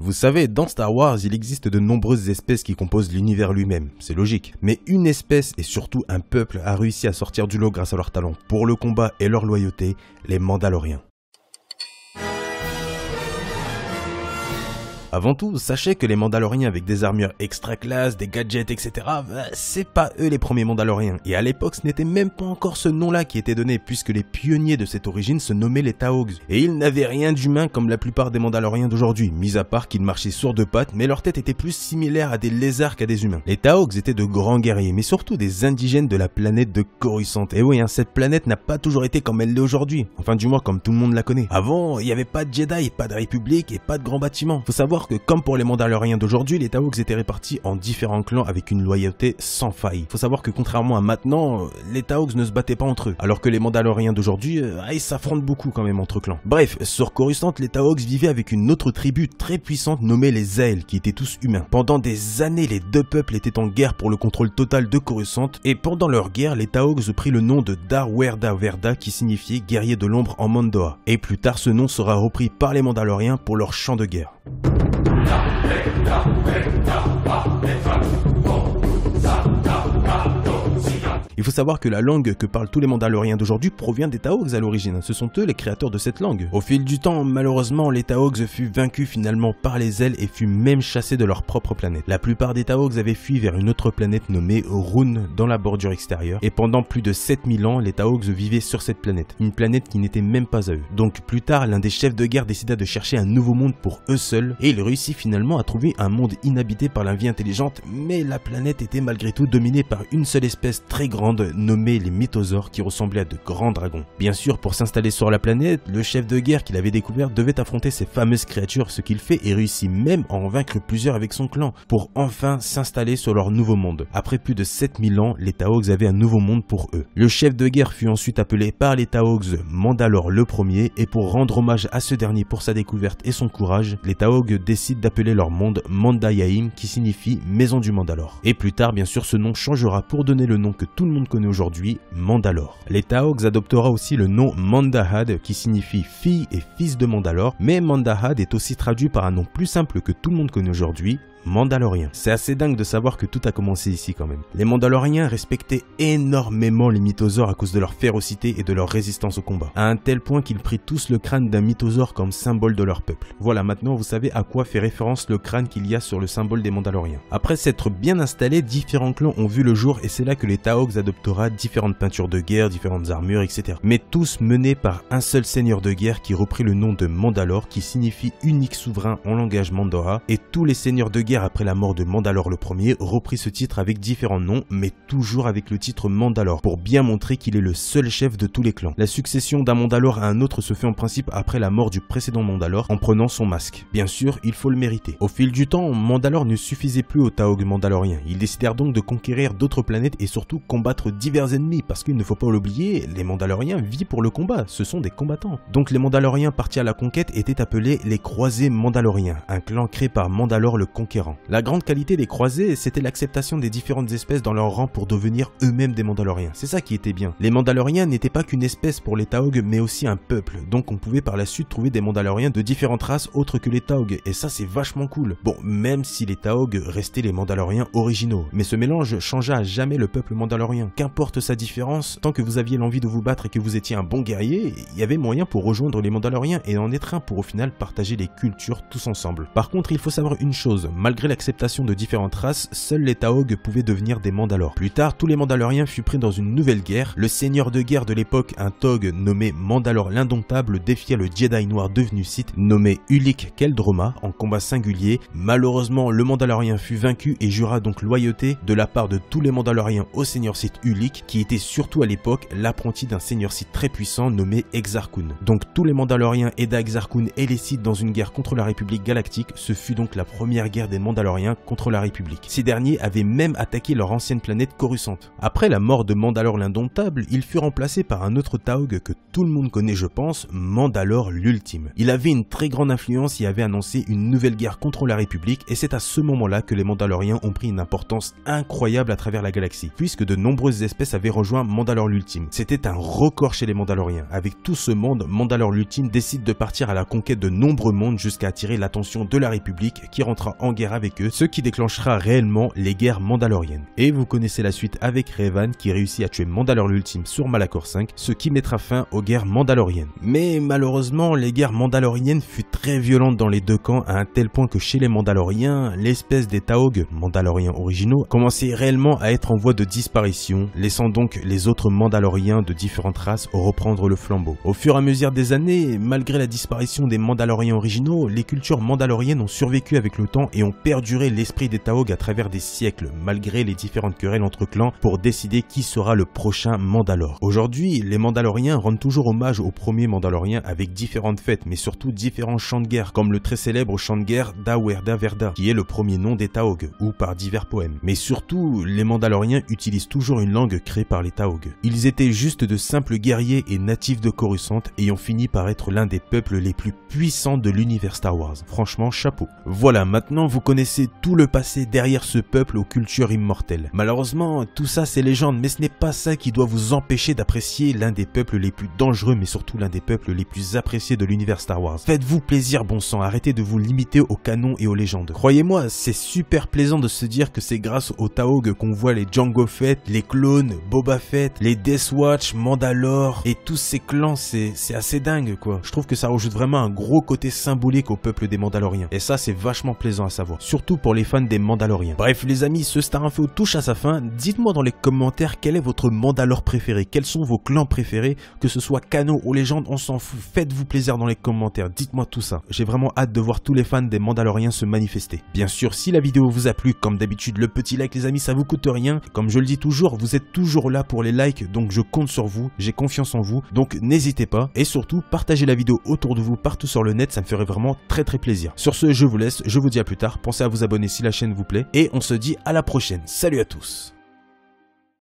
Vous savez, dans Star Wars, il existe de nombreuses espèces qui composent l'univers lui-même, c'est logique. Mais une espèce et surtout un peuple a réussi à sortir du lot grâce à leur talent pour le combat et leur loyauté, les Mandaloriens. Avant tout, sachez que les Mandaloriens avec des armures extra classe, des gadgets, etc., c'est pas eux les premiers Mandaloriens. Et à l'époque, ce n'était même pas encore ce nom-là qui était donné, puisque les pionniers de cette origine se nommaient les Taogs. Et ils n'avaient rien d'humain comme la plupart des Mandaloriens d'aujourd'hui, mis à part qu'ils marchaient sur deux pattes, mais leur tête était plus similaire à des lézards qu'à des humains. Les Taogs étaient de grands guerriers, mais surtout des indigènes de la planète de Coruscant. Et oui, cette planète n'a pas toujours été comme elle l'est aujourd'hui. Enfin, du moins comme tout le monde la connaît. Avant, il n'y avait pas de Jedi, pas de République et pas de grands bâtiments. Faut savoir que comme pour les Mandaloriens d'aujourd'hui, les Taogs étaient répartis en différents clans avec une loyauté sans faille. Faut savoir que contrairement à maintenant, les Taogs ne se battaient pas entre eux, alors que les Mandaloriens d'aujourd'hui, ils s'affrontent beaucoup quand même entre clans. Bref, sur Coruscant, les Taogs vivaient avec une autre tribu très puissante nommée les Zael, qui étaient tous humains. Pendant des années, les deux peuples étaient en guerre pour le contrôle total de Coruscant, et pendant leur guerre, les Taogs prirent le nom de Dar Werda Verda, qui signifiait guerrier de l'ombre en Mandoa. Et plus tard, ce nom sera repris par les Mandaloriens pour leur champ de guerre. Il faut savoir que la langue que parlent tous les Mandaloriens d'aujourd'hui provient des Taogs à l'origine. Ce sont eux les créateurs de cette langue. Au fil du temps, malheureusement, les Taogs furent vaincus finalement par les Zael et furent même chassés de leur propre planète. La plupart des Taogs avaient fui vers une autre planète nommée Rune dans la bordure extérieure. Et pendant plus de 7000 ans, les Taogs vivaient sur cette planète. Une planète qui n'était même pas à eux. Donc plus tard, l'un des chefs de guerre décida de chercher un nouveau monde pour eux seuls. Et il réussit finalement à trouver un monde inhabité par la vie intelligente. Mais la planète était malgré tout dominée par une seule espèce très grande nommés les mythosaures qui ressemblaient à de grands dragons. Bien sûr, pour s'installer sur la planète, le chef de guerre qu'il avait découvert devait affronter ces fameuses créatures, ce qu'il fait et réussit même à en vaincre plusieurs avec son clan, pour enfin s'installer sur leur nouveau monde. Après plus de 7000 ans, les Taogs avaient un nouveau monde pour eux. Le chef de guerre fut ensuite appelé par les Taogs Mandalore le premier, et pour rendre hommage à ce dernier pour sa découverte et son courage, les Taogs décident d'appeler leur monde Mandayaim, qui signifie maison du Mandalore. Et plus tard, bien sûr, ce nom changera pour donner le nom que tout le monde connaît aujourd'hui, Mandalore. Les Taogs adoptera aussi le nom Mandahad qui signifie fille et fils de Mandalore, mais Mandahad est aussi traduit par un nom plus simple que tout le monde connaît aujourd'hui, Mandalorien. C'est assez dingue de savoir que tout a commencé ici quand même. Les Mandaloriens respectaient énormément les mythosaures à cause de leur férocité et de leur résistance au combat, à un tel point qu'ils prirent tous le crâne d'un mythosaure comme symbole de leur peuple. Voilà, maintenant vous savez à quoi fait référence le crâne qu'il y a sur le symbole des Mandaloriens. Après s'être bien installés, différents clans ont vu le jour et c'est là que les Taogs adoptera différentes peintures de guerre, différentes armures, etc. Mais tous menés par un seul seigneur de guerre qui reprit le nom de Mandalore, qui signifie unique souverain en langage Mandora, et tous les seigneurs de guerre après la mort de Mandalore le premier reprit ce titre avec différents noms, mais toujours avec le titre Mandalore, pour bien montrer qu'il est le seul chef de tous les clans. La succession d'un Mandalore à un autre se fait en principe après la mort du précédent Mandalore en prenant son masque. Bien sûr, il faut le mériter. Au fil du temps, Mandalore ne suffisait plus aux Taogs mandaloriens. Ils décidèrent donc de conquérir d'autres planètes et surtout combattre divers ennemis, parce qu'il ne faut pas l'oublier, les Mandaloriens vivent pour le combat, ce sont des combattants. Donc les Mandaloriens partis à la conquête étaient appelés les Croisés Mandaloriens, un clan créé par Mandalore le Conquérant. La grande qualité des croisés, c'était l'acceptation des différentes espèces dans leur rang pour devenir eux-mêmes des Mandaloriens. C'est ça qui était bien. Les Mandaloriens n'étaient pas qu'une espèce pour les Taogs, mais aussi un peuple. Donc on pouvait par la suite trouver des Mandaloriens de différentes races autres que les Taogs, et ça c'est vachement cool. Bon, même si les Taogs restaient les Mandaloriens originaux, mais ce mélange changea à jamais le peuple mandalorien. Qu'importe sa différence, tant que vous aviez l'envie de vous battre et que vous étiez un bon guerrier, il y avait moyen pour rejoindre les Mandaloriens et en être un pour au final partager les cultures tous ensemble. Par contre, il faut savoir une chose, malgré l'acceptation de différentes races, seuls les Taogs pouvaient devenir des Mandalores. Plus tard, tous les Mandaloriens furent pris dans une nouvelle guerre. Le seigneur de guerre de l'époque, un Tog nommé Mandalore l'Indomptable, défia le Jedi noir devenu Sith nommé Ulic Qel-Droma en combat singulier. Malheureusement, le Mandalorien fut vaincu et jura donc loyauté de la part de tous les Mandaloriens au seigneur Sith Ulic, qui était surtout à l'époque l'apprenti d'un seigneur Sith très puissant nommé Exar Kun. Donc tous les Mandaloriens aident Exar Kun et les Sith dans une guerre contre la République Galactique. Ce fut donc la première guerre des Mandaloriens contre la République. Ces derniers avaient même attaqué leur ancienne planète Coruscant. Après la mort de Mandalore l'Indomptable, il fut remplacé par un autre Taog que tout le monde connaît je pense, Mandalore l'Ultime. Il avait une très grande influence et avait annoncé une nouvelle guerre contre la République et c'est à ce moment-là que les Mandaloriens ont pris une importance incroyable à travers la galaxie, puisque de nombreuses espèces avaient rejoint Mandalore l'Ultime. C'était un record chez les Mandaloriens. Avec tout ce monde, Mandalore l'Ultime décide de partir à la conquête de nombreux mondes jusqu'à attirer l'attention de la République qui rentrera en guerre avec eux, ce qui déclenchera réellement les guerres mandaloriennes. Et vous connaissez la suite avec Revan qui réussit à tuer Mandalore l'Ultime sur Malachor 5, ce qui mettra fin aux guerres mandaloriennes. Mais malheureusement, les guerres mandaloriennes furent très violentes dans les deux camps à un tel point que chez les Mandaloriens, l'espèce des Taog, Mandaloriens originaux, commençait réellement à être en voie de disparition, laissant donc les autres Mandaloriens de différentes races reprendre le flambeau. Au fur et à mesure des années, malgré la disparition des Mandaloriens originaux, les cultures mandaloriennes ont survécu avec le temps et ont perduré l'esprit des Taog à travers des siècles, malgré les différentes querelles entre clans pour décider qui sera le prochain Mandalore. Aujourd'hui, les Mandaloriens rendent toujours hommage aux premiers Mandaloriens avec différentes fêtes, mais surtout différents chants de guerre, comme le très célèbre chant de guerre d'Awerda Verda, qui est le premier nom des Taog, ou par divers poèmes. Mais surtout, les Mandaloriens utilisent toujours une langue créée par les Taog. Ils étaient juste de simples guerriers et natifs de Coruscant et ont fini par être l'un des peuples les plus puissants de l'univers Star Wars. Franchement, chapeau. Voilà, maintenant vous connaissez tout le passé derrière ce peuple aux cultures immortelles. Malheureusement, tout ça c'est légende, mais ce n'est pas ça qui doit vous empêcher d'apprécier l'un des peuples les plus dangereux, mais surtout l'un des peuples les plus appréciés de l'univers Star Wars. Faites-vous plaisir, bon sang, arrêtez de vous limiter aux canons et aux légendes. Croyez-moi, c'est super plaisant de se dire que c'est grâce aux Taog qu'on voit les Jango Fett, les clones, Boba Fett, les Death Watch, Mandalore et tous ces clans, c'est assez dingue quoi. Je trouve que ça rajoute vraiment un gros côté symbolique au peuple des Mandaloriens. Et ça c'est vachement plaisant à savoir, surtout pour les fans des Mandaloriens. Bref les amis, ce Star Info touche à sa fin. Dites-moi dans les commentaires quel est votre Mandalore préféré, quels sont vos clans préférés, que ce soit canon ou légende, on s'en fout. Faites-vous plaisir dans les commentaires, dites-moi tout ça. J'ai vraiment hâte de voir tous les fans des Mandaloriens se manifester. Bien sûr, si la vidéo vous a plu, comme d'habitude, le petit like les amis, ça vous coûte rien. Comme je le dis toujours, vous êtes toujours là pour les likes, donc je compte sur vous, j'ai confiance en vous, donc n'hésitez pas. Et surtout, partagez la vidéo autour de vous partout sur le net, ça me ferait vraiment très plaisir. Sur ce, je vous laisse, je vous dis à plus tard, pensez à vous abonner si la chaîne vous plaît, et on se dit à la prochaine. Salut à tous.